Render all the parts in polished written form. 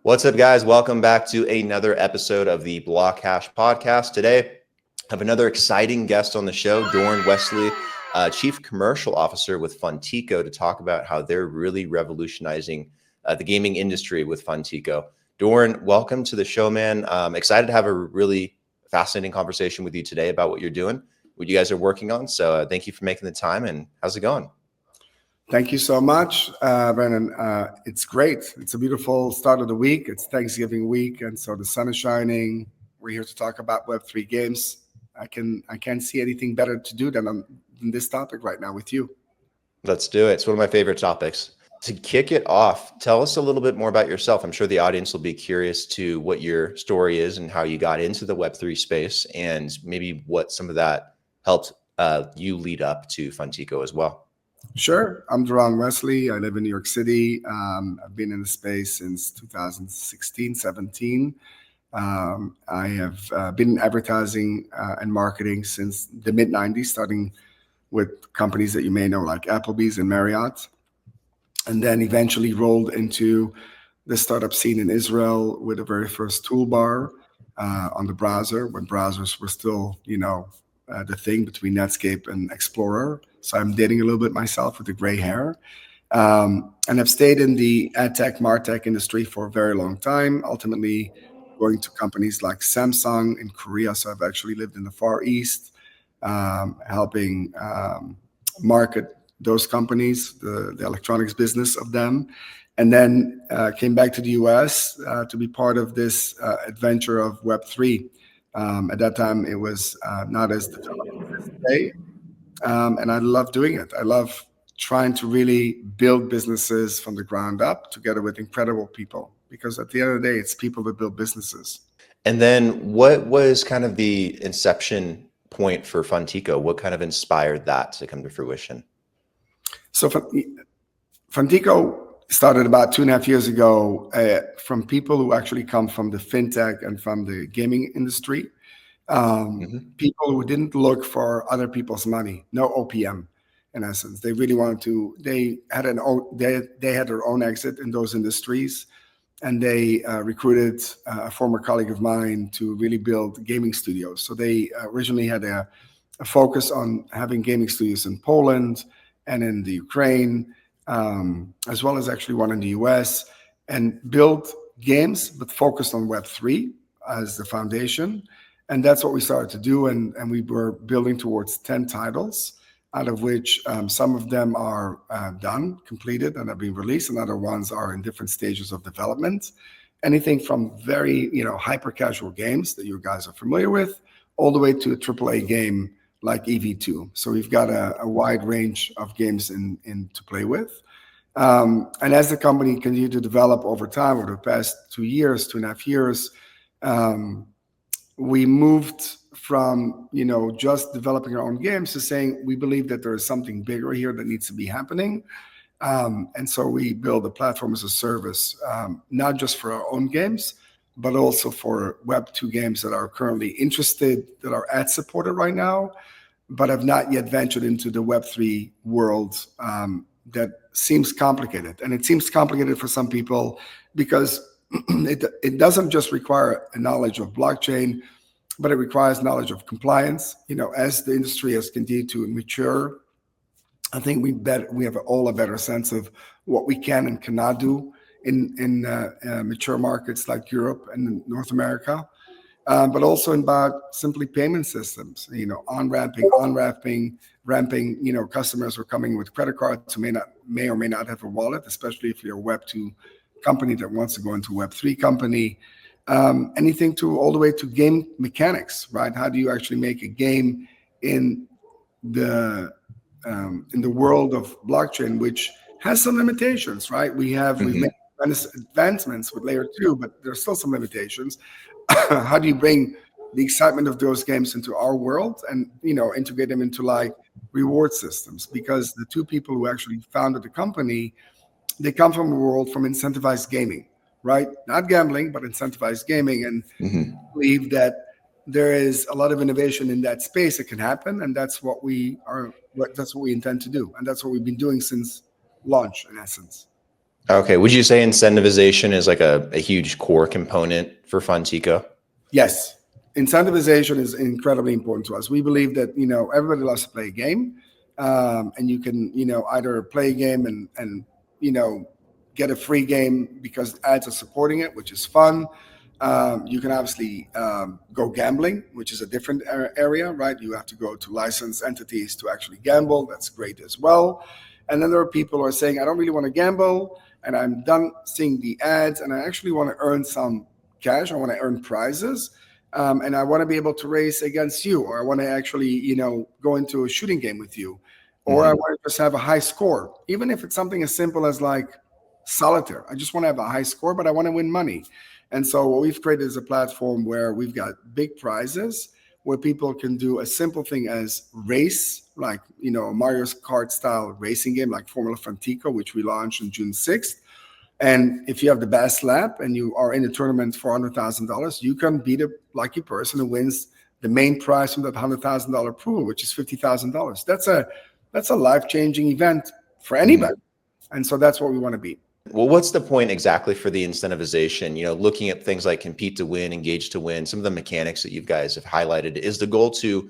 What's up, guys? Welcome back to another episode of the BlockHash podcast. Today, I have another exciting guest on the show, Doron Wesly, Chief Commercial Officer with Funtico, to talk about how they're really revolutionizing the gaming industry with Funtico. Doron, welcome to the show, man. Excited to have a really fascinating conversation with you today about what you're doing, what you guys are working on. So thank you for making the time, and how's it going? Thank you so much, Brandon. It's great. It's a beautiful start of the week. It's Thanksgiving week, and so the sun is shining. We're here to talk about Web3 games. I can't see anything better to do than this topic right now with you. Let's do it. It's one of my favorite topics. To kick it off, tell us a little bit more about yourself. I'm sure the audience will be curious to what your story is and how you got into the Web3 space, and maybe what some of that helped you lead up to Funtico as well. Sure. I'm Doron Wesly. I live in New York City. I've been in the space since 2016, 17. I have been in advertising and marketing since the mid-90s, starting with companies that you may know like Applebee's and Marriott, and then eventually rolled into the startup scene in Israel with the very first toolbar on the browser, when browsers were still, the thing between Netscape and Explorer. So I'm dating a little bit myself with the gray hair. And I've stayed in the ad tech, MarTech industry for a very long time, ultimately going to companies like Samsung in Korea. So I've actually lived in the Far East, helping market those companies, the electronics business of them. And then came back to the US to be part of this adventure of Web3. At that time, it was not as developed as today. And I love doing it. I love trying to really build businesses from the ground up together with incredible people, because at the end of the day, it's people that build businesses. And then what was kind of the inception point for Funtico? What kind of inspired that to come to fruition? So Funtico started about 2.5 years ago from people who actually come from the fintech and from the gaming industry. People who didn't look for other people's money, no OPM, in essence. They really wanted to. They had their own exit in those industries, and they recruited a former colleague of mine to really build gaming studios. So they originally had a focus on having gaming studios in Poland and in the Ukraine, as well as actually one in the US, and build games, but focused on Web3 as the foundation. And that's what we started to do. And we were building towards 10 titles, out of which some of them are done, completed, and have been released, and other ones are in different stages of development. Anything from very, hyper casual games that you guys are familiar with, all the way to a AAA game like EV2. So we've got a wide range of games in to play with. And as the company continued to develop over time, over the past 2.5 years, we moved from, just developing our own games to saying we believe that there is something bigger here that needs to be happening. And so we build a platform as a service, not just for our own games, but also for Web2 games that are currently interested, that are ad supported right now, but have not yet ventured into the Web3 world. That seems complicated. And it seems complicated for some people because it doesn't just require a knowledge of blockchain, but it requires knowledge of compliance. As the industry has continued to mature, I think we have all a better sense of what we can and cannot do in mature markets like Europe and North America, but also about simply payment systems. On-ramping, ramping. Customers who are coming with credit cards who may or may not have a wallet, especially if you're a Web2 company that wants to go into Web3 company. Anything to all the way to game mechanics, right? How do you actually make a game in the world of blockchain, which has some limitations, right? We've made advancements with layer 2, but there's still some limitations. How do you bring the excitement of those games into our world and integrate them into like reward systems? Because the two people who actually founded the company, they come from a world from incentivized gaming, right? Not gambling, but incentivized gaming, and believe that there is a lot of innovation in that space that can happen, and that's what we intend to do, and that's what we've been doing since launch, in essence. Okay. Would you say incentivization is like a huge core component for Funtico? Yes. Incentivization is incredibly important to us. We believe that, everybody loves to play a game. And you can, either play a game and get a free game because ads are supporting it, which is fun. You can obviously go gambling, which is a different area, right? You have to go to licensed entities to actually gamble. That's great as well. And then there are people who are saying, I don't really want to gamble, and I'm done seeing the ads, and I actually want to earn some cash. I want to earn prizes. And I want to be able to race against you, or I want to actually, go into a shooting game with you, or I want to just have a high score, even if it's something as simple as like solitaire. I just want to have a high score, but I want to win money. And so what we've created is a platform where we've got big prizes where people can do a simple thing as race, like, a Mario Kart style racing game like Formula Funtico, which we launched on June 6th. And if you have the best lap and you are in a tournament for $100,000, you can be the lucky person who wins the main prize from that $100,000 pool, which is $50,000. That's a life-changing event for anybody. And so that's what we want to be. Well, what's the point exactly for the incentivization? Looking at things like compete to win, engage to win, some of the mechanics that you guys have highlighted, is the goal to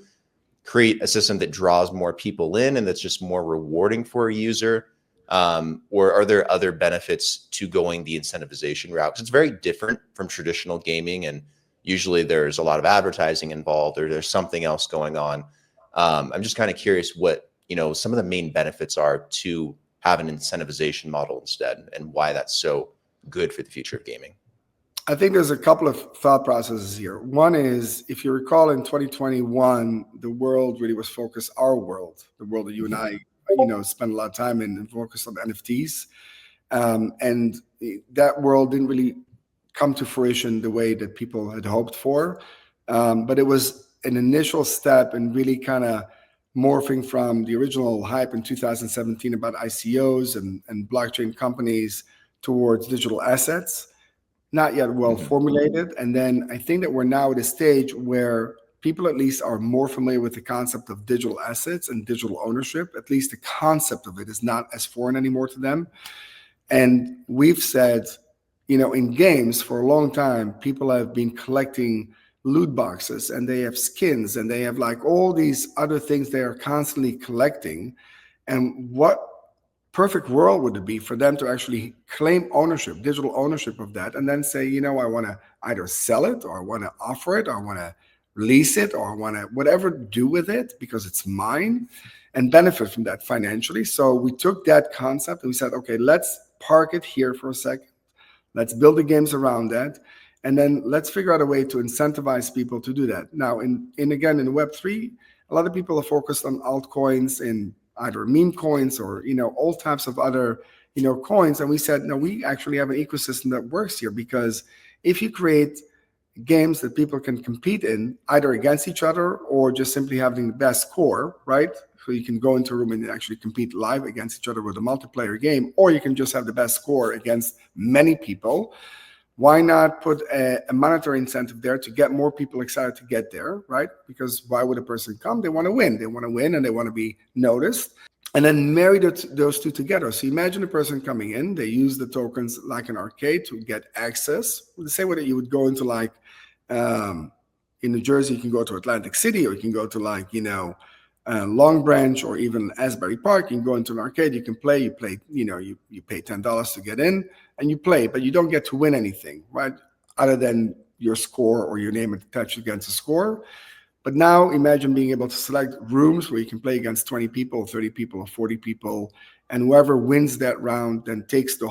create a system that draws more people in and that's just more rewarding for a user? Or are there other benefits to going the incentivization route? Because it's very different from traditional gaming, and usually there's a lot of advertising involved, or there's something else going on. I'm just kind of curious what, some of the main benefits are to have an incentivization model instead, and why that's so good for the future of gaming. I think there's a couple of thought processes here. One is, if you recall, in 2021, the world really was focused, our world, the world that you and I, spend a lot of time in, and focused on NFTs. And that world didn't really come to fruition the way that people had hoped for. But it was an initial step in really kind of morphing from the original hype in 2017 about ICOs and blockchain companies towards digital assets, not yet well formulated. And then I think that we're now at a stage where people at least are more familiar with the concept of digital assets and digital ownership. At least the concept of it is not as foreign anymore to them. And we've said, in games for a long time, people have been collecting loot boxes, and they have skins, and they have like all these other things they are constantly collecting. And what perfect world would it be for them to actually claim ownership, digital ownership of that, and then say, I want to either sell it, or I want to offer it, or I want to lease it, or I want to whatever do with it because it's mine, and benefit from that financially. So we took that concept and we said, okay, let's park it here for a second. Let's build the games around that. And then let's figure out a way to incentivize people to do that. Now, in Web3, a lot of people are focused on altcoins and either meme coins or, all types of other, coins. And we said, no, we actually have an ecosystem that works here, because if you create games that people can compete in, either against each other or just simply having the best score, right? So you can go into a room and actually compete live against each other with a multiplayer game, or you can just have the best score against many people. Why not put a monetary incentive there to get more people excited to get there, right? Because why would a person come? They want to win. They want to win and they want to be noticed. And then marry those two together. So imagine a person coming in, they use the tokens like an arcade to get access. The same way that you would go into like, in New Jersey, you can go to Atlantic City, or you can go to like, Long Branch, or even Asbury Park. You can go into an arcade, you can play, you pay $10 to get in, and you play, but you don't get to win anything, right? Other than your score or your name attached against a score. But now imagine being able to select rooms where you can play against 20 people, 30 people, or 40 people, and whoever wins that round then takes the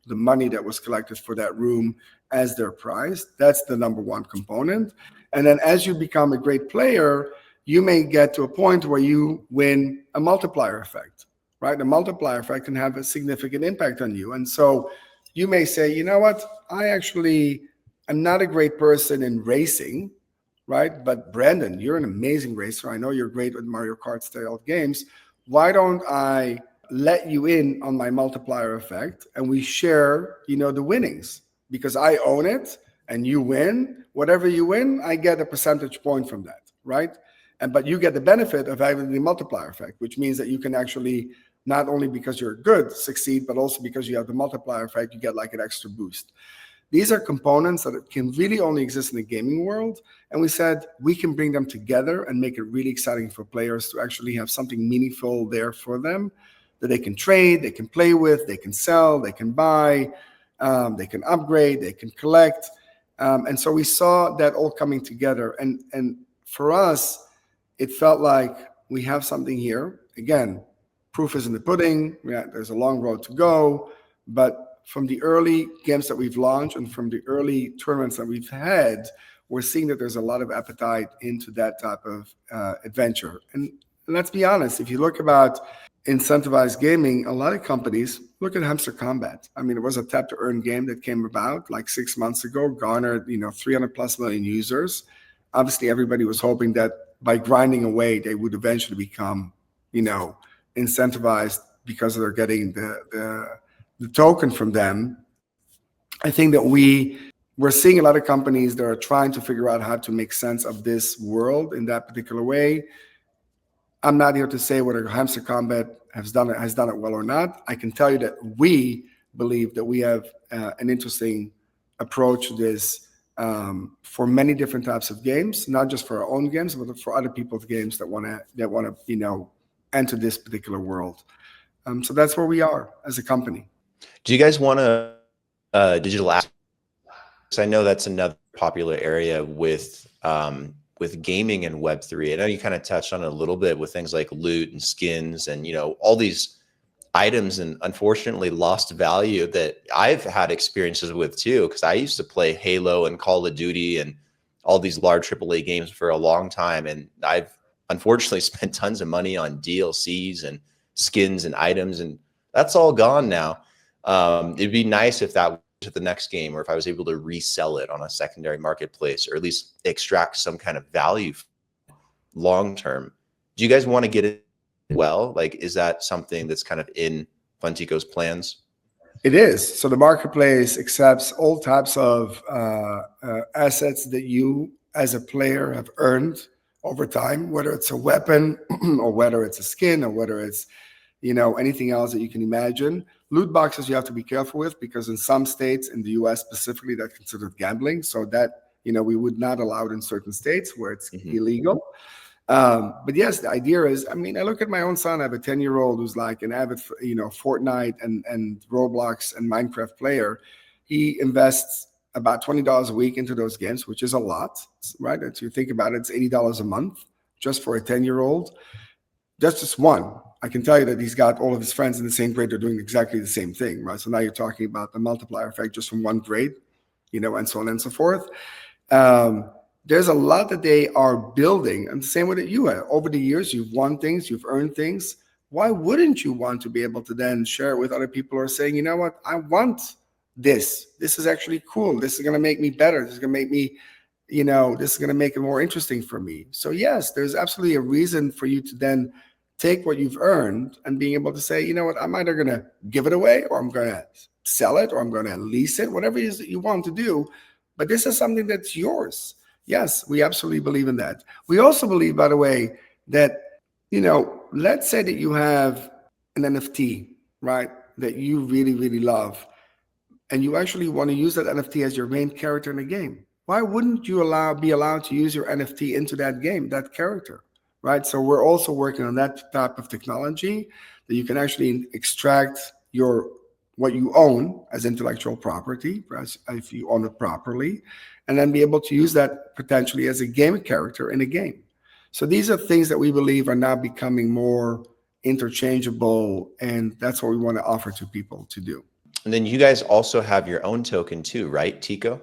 money that was collected for that room as their prize. That's the number one component. And then as you become a great player, you may get to a point where you win a multiplier effect, right? The multiplier effect can have a significant impact on you. And so you may say, you know what? I actually am not a great person in racing, right? But Brandon, you're an amazing racer. I know you're great with Mario Kart style games. Why don't I let you in on my multiplier effect, and we share, the winnings, because I own it and you win. Whatever you win, I get a percentage point from that, right? But you get the benefit of having the multiplier effect, which means that you can actually not only because you're good succeed, but also because you have the multiplier effect, you get like an extra boost. These are components that can really only exist in the gaming world. And we said we can bring them together and make it really exciting for players to actually have something meaningful there for them that they can trade, they can play with, they can sell, they can buy, they can upgrade, they can collect. And so we saw that all coming together. And for us, it felt like we have something here. Again, proof is in the pudding. There's a long road to go. But from the early games that we've launched and from the early tournaments that we've had, we're seeing that there's a lot of appetite into that type of adventure. And let's be honest, if you look about incentivized gaming, a lot of companies look at Hamster Combat. I mean, it was a tap to earn game that came about like 6 months ago, garnered 300+ million users. Obviously, everybody was hoping that by grinding away, they would eventually become, incentivized because they're getting the token from them. I think that we're seeing a lot of companies that are trying to figure out how to make sense of this world in that particular way. I'm not here to say whether Hamster Combat has done it well or not. I can tell you that we believe that we have an interesting approach to this for many different types of games, not just for our own games, but for other people's games that want to enter this particular world. So that's where we are as a company. Do you guys want to digital assets? I know that's another popular area with gaming and Web3. I know you kind of touched on it a little bit with things like loot and skins and all these items and unfortunately lost value that I've had experiences with too, because I used to play Halo and Call of Duty and all these large AAA games for a long time, and I've unfortunately spent tons of money on DLCs and skins and items, and that's all gone now. It'd be nice if that to the next game, or if I was able to resell it on a secondary marketplace, or at least extract some kind of value long term. Do you guys want to get it well? Like, is that something that's kind of in Funtico's plans? It is. So the marketplace accepts all types of assets that you as a player have earned over time, whether it's a weapon or whether it's a skin or whether it's anything else that you can imagine. Loot boxes you have to be careful with, because in some states in the US specifically, that's considered gambling. So that, we would not allow it in certain states where it's illegal. But yes, the idea is, I look at my own son. I have a 10-year-old who's like an avid, Fortnite and Roblox and Minecraft player. He invests about $20 a week into those games, which is a lot, right? If you think about it, it's $80 a month just for a 10-year-old. That's just one. I can tell you that he's got all of his friends in the same grade. They're doing exactly the same thing, right? So now you're talking about the multiplier effect just from one grade, and so on and so forth. There's a lot that they are building, and the same way that you have. Over the years, you've won things, you've earned things. Why wouldn't you want to be able to then share it with other people who are saying, you know what, I want this. This is actually cool. This is going to make me better. This is going to make me, this is going to make it more interesting for me. So yes, there's absolutely a reason for you to then take what you've earned and being able to say, you know what, I'm either going to give it away, or I'm going to sell it, or I'm going to lease it, whatever it is that you want to do. But this is something that's yours. Yes, we absolutely believe in that. We also believe, by the way, that, let's say that you have an NFT, right, that you really, really love, and you actually want to use that NFT as your main character in the game. Why wouldn't you be allowed to use your NFT into that game, that character, right? So we're also working on that type of technology that you can actually extract what you own as intellectual property, right, if you own it properly, and then be able to use that potentially as a game character in a game. So these are things that we believe are now becoming more interchangeable, and that's what we want to offer to people to do. And then you guys also have your own token too, right, TICO?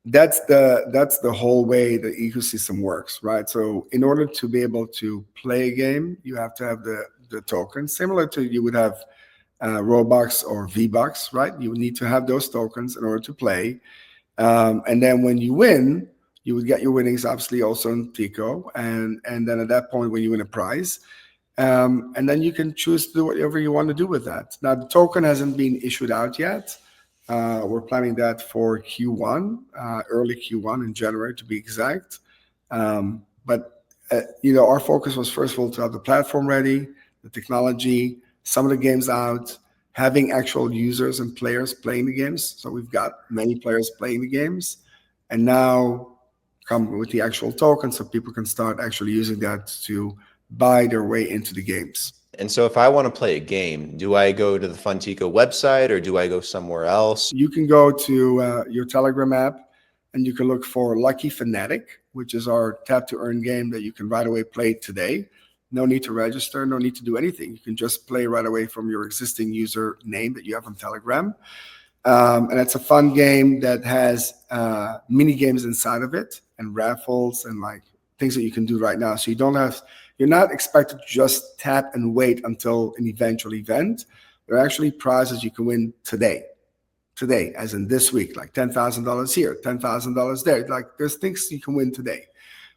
That's the whole way the ecosystem works, right? So in order to be able to play a game, you have to have the token, similar to you would have Robux or V-Bucks, right? You would need to have those tokens in order to play. And then when you win, you would get your winnings obviously also in TICO. And then at that point, when you win a prize, and then you can choose to do whatever you want to do with that. Now, the token hasn't been issued out yet. We're planning that for Q1, early Q1 in January to be exact. But our focus was, first of all, to have the platform ready, the technology, some of the games out, having actual users and players playing the games. So we've got many players playing the games, and now come with the actual token so people can start actually using that to buy their way into the games. And so if I want to play a game, do I go to the Funtico website or do I go somewhere else? You can go to your Telegram app and you can look for Lucky Fanatic, which is our tap to earn game that you can right away play today. No need to register, no need to do anything. You can just play right away from your existing user name that you have on Telegram. And it's a fun game that has mini games inside of it and raffles and like things that you can do right now. So you're not expected to just tap and wait until an eventual event. There are actually prizes you can win today, as in this week, like $10,000 here, $10,000 there. Like there's things you can win today,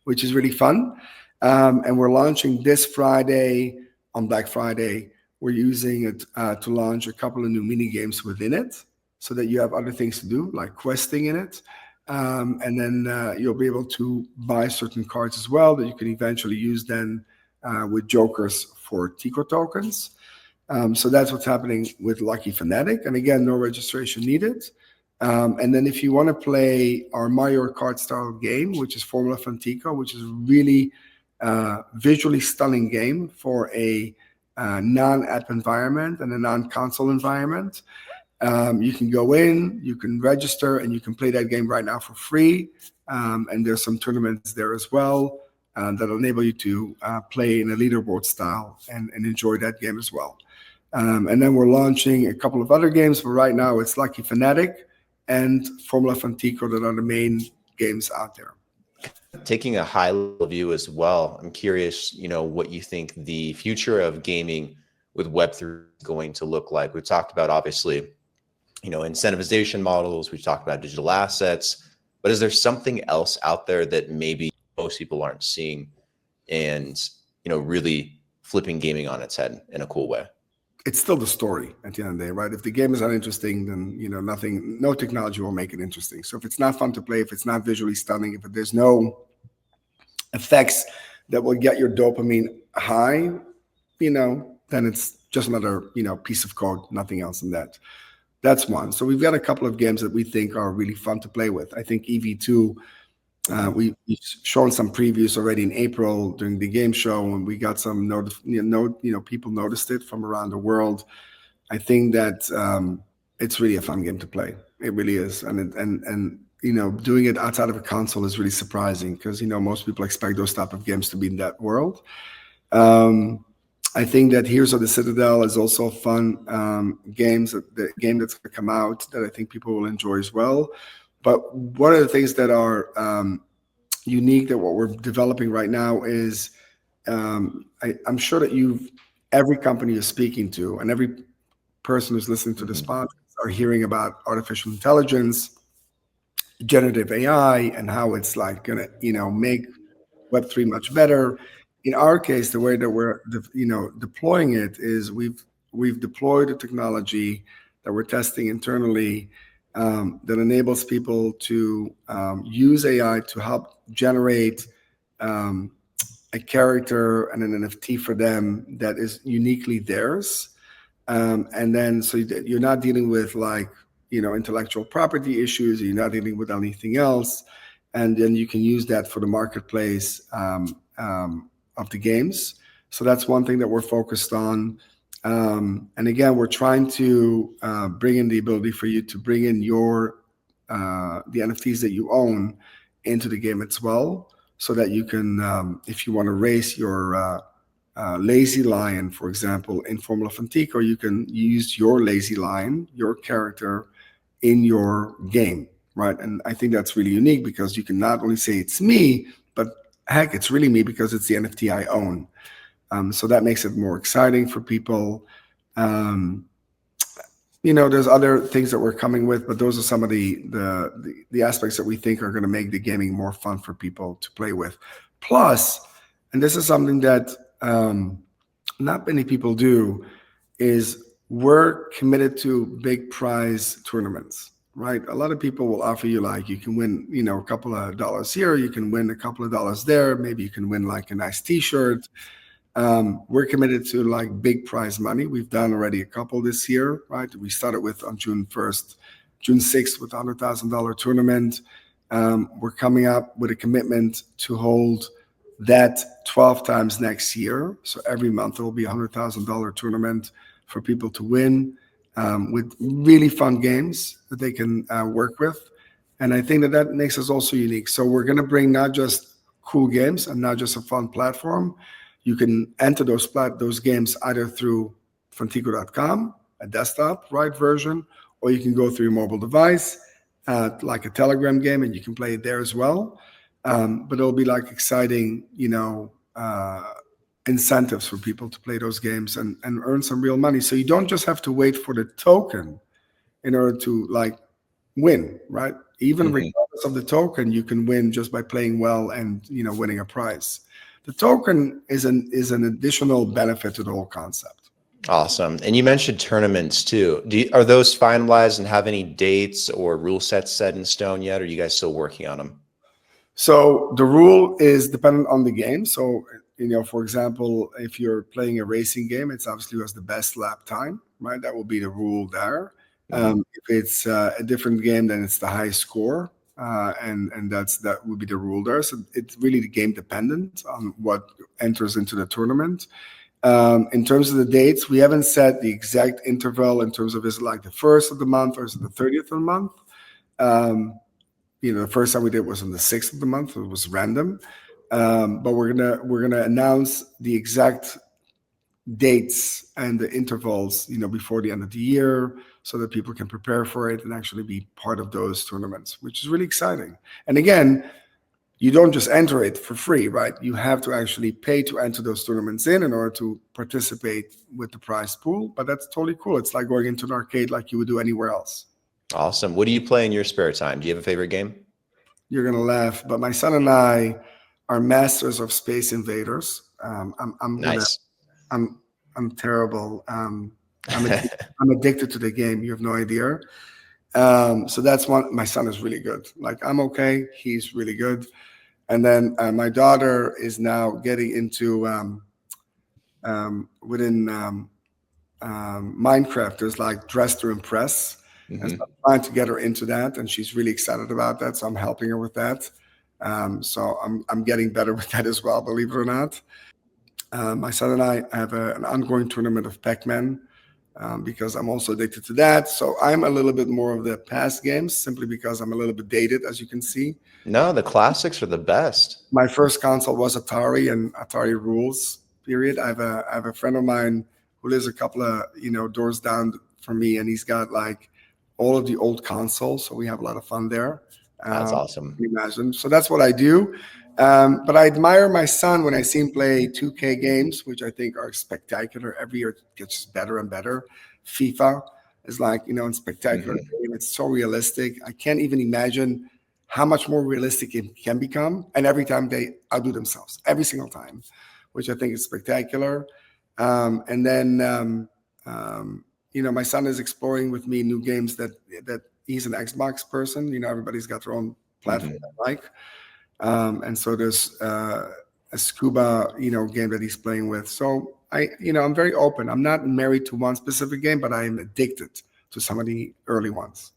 which is really fun. And we're launching this Friday on Black Friday. We're using it to launch a couple of new mini games within it so that you have other things to do, like questing in it. And then you'll be able to buy certain cards as well that you can eventually use then with jokers for TICO tokens. So that's what's happening with Lucky Fanatic. And again, no registration needed. And then if you want to play our Mario Kart style game, which is Formula Funtico, which is really visually stunning game for a non-app environment and a non-console environment. You can go in, you can register, and you can play that game right now for free. And there's some tournaments there as well that'll enable you to play in a leaderboard style and enjoy that game as well. And then we're launching a couple of other games, but right now it's Lucky Fanatic and Formula Funtico that are the main games out there. Taking a high level view as well, I'm curious, what you think the future of gaming with Web3 is going to look like. We've talked about, obviously, incentivization models. We've talked about digital assets, but is there something else out there that maybe most people aren't seeing and, really flipping gaming on its head in a cool way? It's still the story at the end of the day, right? If the game is uninteresting, then, no technology will make it interesting. So if it's not fun to play, if it's not visually stunning, if there's no effects that will get your dopamine high, then it's just another, piece of code, nothing else than that. That's one. So we've got a couple of games that we think are really fun to play with. I think EV2, we've shown some previews already in April during the game show, and we got some people noticed it from around the world. I think that it's really a fun game to play. It really is, and doing it outside of a console is really surprising because most people expect those type of games to be in that world. I think that Heroes of the Citadel is also a fun game that's going to come out that I think people will enjoy as well. But one of the things that are unique that what we're developing right now is I'm sure that every company you're speaking to and every person who's listening to this podcast are hearing about artificial intelligence, generative AI, and how it's like going to make Web3 much better. In our case, the way that we're deploying it is we've deployed a technology that we're testing internally that enables people to use AI to help generate a character and an NFT for them that is uniquely theirs. And then so you're not dealing with intellectual property issues, you're not dealing with anything else. And then you can use that for the marketplace of the games. So that's one thing that we're focused on. And again, we're trying to bring in the ability for you to bring in the NFTs that you own into the game as well, so that you can, if you want to race your lazy lion, for example, in Formula Funtico, you can use your lazy lion, your character, in your game, right? And I think that's really unique because you can not only say it's me, but heck, it's really me because it's the NFT I own. So that makes it more exciting for people. There's other things that we're coming with, but those are some of the aspects that we think are going to make the gaming more fun for people to play with. Plus, and this is something that not many people do, is we're committed to big prize tournaments, right? A lot of people will offer you you can win, a couple of dollars here, you can win a couple of dollars there, maybe you can win a nice T-shirt. We're committed to like big prize money. We've done already a couple this year, right? We started with on June 1st, June 6th with a $100,000 tournament. We're coming up with a commitment to hold that 12 times next year. So every month there will be a $100,000 tournament for people to win with really fun games that they can work with. And I think that that makes us also unique. So we're going to bring not just cool games and not just a fun platform. You can enter those games either through Funtico.com, a desktop right version, or you can go through your mobile device, like a Telegram game, and you can play it there as well. But it'll be like exciting, incentives for people to play those games and earn some real money. So you don't just have to wait for the token in order to like win, right? Even regardless of the token, you can win just by playing well and winning a prize. The token is an additional benefit to the whole concept. Awesome. And you mentioned tournaments too. Are those finalized and have any dates or rule sets set in stone yet? Or are you guys still working on them? So the rule is dependent on the game. So, for example, if you're playing a racing game, it's obviously who has the best lap time, right? That will be the rule there. If it's a different game, then it's the high score. And that would be the rule there. So it's really the game dependent on what enters into the tournament. In terms of the dates, we haven't set the exact interval in terms of is it like the 1st of the month or is it the 30th of the month? The first time we did was on the 6th of the month. It was random. But we're gonna announce the exact dates and the intervals, before the end of the year, so that people can prepare for it and actually be part of those tournaments, which is really exciting. And again, you don't just enter it for free, right? You have to actually pay to enter those tournaments in order to participate with the prize pool. But that's totally cool. It's like going into an arcade like you would do anywhere else. Awesome. What do you play in your spare time? Do you have a favorite game? You're gonna laugh, but my son and I are masters of Space Invaders. Nice. I'm terrible. I'm addicted to the game. You have no idea. So that's one. My son is really good. Like I'm okay. He's really good. And then my daughter is now getting into within Minecraft. There's like Dress to Impress, and so I'm trying to get her into that, and she's really excited about that. So I'm helping her with that. So I'm getting better with that as well. Believe it or not. My son and I have an ongoing tournament of Pac-Man because I'm also addicted to that. So I'm a little bit more of the past games simply because I'm a little bit dated, as you can see. No, the classics are the best. My first console was Atari and Atari rules, period. I have a friend of mine who lives a couple of doors down from me, and he's got like all of the old consoles. So we have a lot of fun there. That's awesome. Imagine. So that's what I do. But I admire my son when I see him play 2K games, which I think are spectacular. Every year it gets better and better. FIFA is like, a spectacular game. It's so realistic. I can't even imagine how much more realistic it can become. And every time they outdo themselves, every single time, which I think is spectacular. And then, my son is exploring with me new games that he's an Xbox person. Everybody's got their own platform they like. And so there's a scuba, game that he's playing with. So I'm very open. I'm not married to one specific game, but I am addicted to some of the early ones.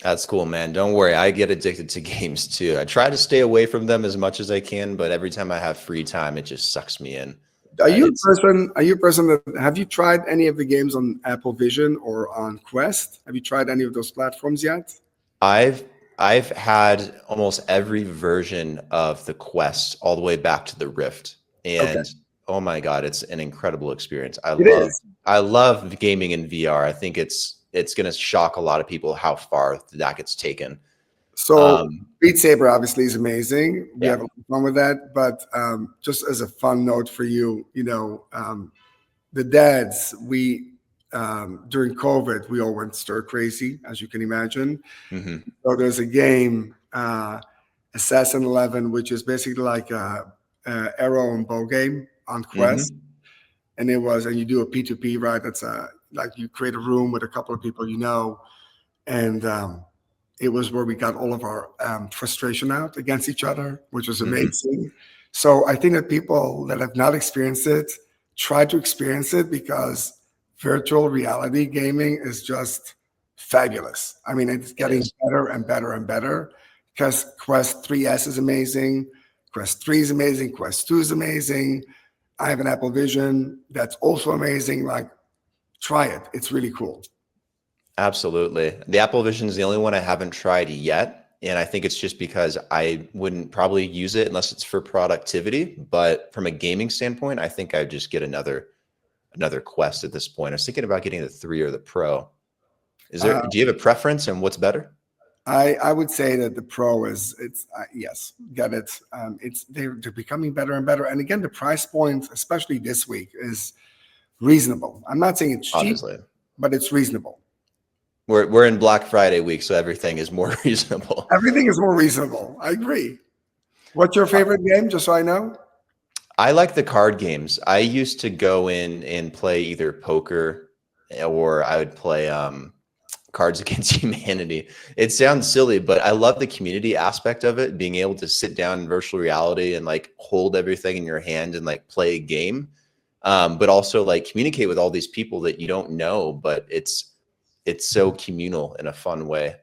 That's cool, man. Don't worry. I get addicted to games too. I try to stay away from them as much as I can, but every time I have free time, it just sucks me in. Are you a person that have you tried any of the games on Apple Vision or on Quest? Have you tried any of those platforms yet? I've had almost every version of the Quest all the way back to the Rift. And oh my God, it's an incredible experience. I love gaming in VR. I think it's going to shock a lot of people how far that gets taken. So Beat Saber obviously is amazing. We have a lot of fun with that. But just as a fun note for you, the dads, during COVID, we all went stir crazy, as you can imagine. So there's a game, Assassin 11, which is basically like a arrow and bow game on Quest. And and you do a P2P, right? That's like you create a room with a couple of people, and It was where we got all of our frustration out against each other, which was Mhm. amazing. So I think that people that have not experienced it try to experience it, because virtual reality gaming is just fabulous. I mean, it's It getting is. better and better and better, because Quest 3S is amazing. Quest 3 is amazing. Quest 2 is amazing. I have an Apple Vision that's also amazing. Like, try it. It's really cool. Absolutely. The Apple Vision is the only one I haven't tried yet. And I think it's just because I wouldn't probably use it unless it's for productivity. But from a gaming standpoint, I think I'd just get another Quest at this point. I was thinking about getting the 3 or the Pro. Uh, Do you have a preference and what's better? I would say that the Pro is, it's yes, get it. They're becoming better and better. And again, the price point, especially this week, is reasonable. I'm not saying it's cheap, Obviously. but it's reasonable. We're in Black Friday week, so everything is more reasonable. Everything is more reasonable. I agree. What's your favorite game, just so I know? I like the card games. I used to go in and play either poker, or I would play Cards Against Humanity. It sounds silly, but I love the community aspect of it, being able to sit down in virtual reality and like hold everything in your hand and like play a game. But also like communicate with all these people that you don't know, but it's so communal in a fun way.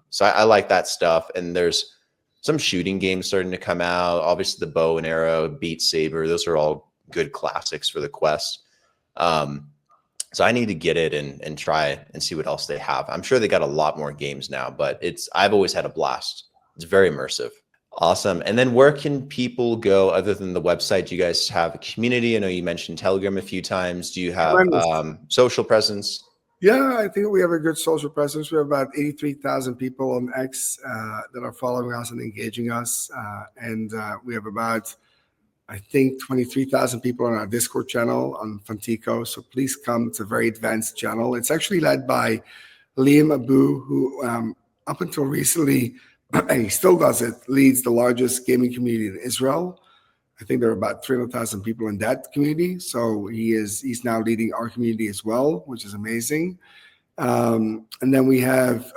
So I like that stuff. And there's some shooting games starting to come out. Obviously, the bow and arrow, Beat Saber, those are all good classics for the Quest. So I need to get it and try and see what else they have. I'm sure they got a lot more games now, but I've always had a blast. It's very immersive. Awesome. And then where can people go other than the website? Do you guys have a community? I know you mentioned Telegram a few times. Do you have social presence? Yeah, I think we have a good social presence. We have about 83,000 people on X that are following us and engaging us. And we have about, I think, 23,000 people on our Discord channel on Funtico. So please come. It's a very advanced channel. It's actually led by Liam Abu, who up until recently, and he still does it, leads the largest gaming community in Israel. I think there are about 300,000 people in that community. So he's now leading our community as well, which is amazing. And then we have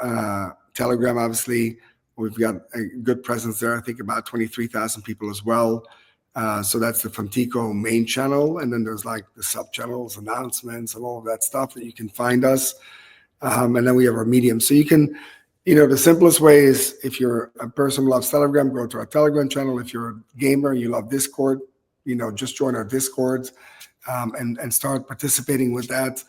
Telegram, obviously. We've got a good presence there. I think about 23,000 people as well. So that's the Funtico main channel. And then there's like the sub channels, announcements, and all of that stuff that you can find us. And then we have our Medium. So you can, the simplest way is, if you're a person who loves Telegram, go to our Telegram channel. If you're a gamer, you love Discord, just join our Discord and start participating with that.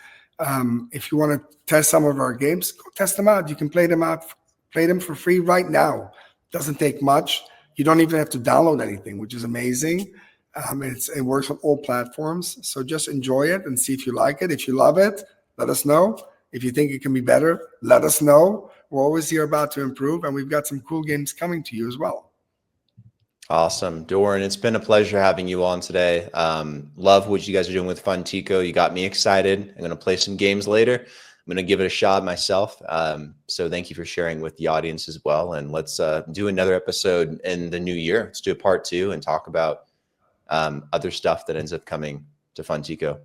If you want to test some of our games, go test them out. You can play them for free right now. Doesn't take much. You don't even have to download anything, which is amazing. It works on all platforms. So just enjoy it and see if you like it. If you love it, let us know. If you think it can be better, let us know. We're always here about to improve, and we've got some cool games coming to you as well. Awesome. Doron, it's been a pleasure having you on today. Love what you guys are doing with Funtico. You got me excited. I'm going to play some games later. I'm going to give it a shot myself. So thank you for sharing with the audience as well. And let's do another episode in the new year. Let's do a part 2 and talk about other stuff that ends up coming to Funtico.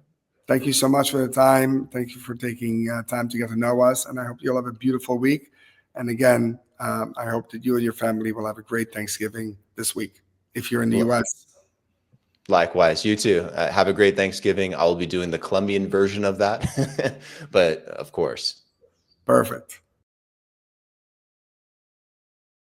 Thank you so much for the time. Thank you for taking time to get to know us. And I hope you'll have a beautiful week. And again, I hope that you and your family will have a great Thanksgiving this week, if you're in the U.S. Likewise, you too. Have a great Thanksgiving. I'll be doing the Colombian version of that, but of course. Perfect.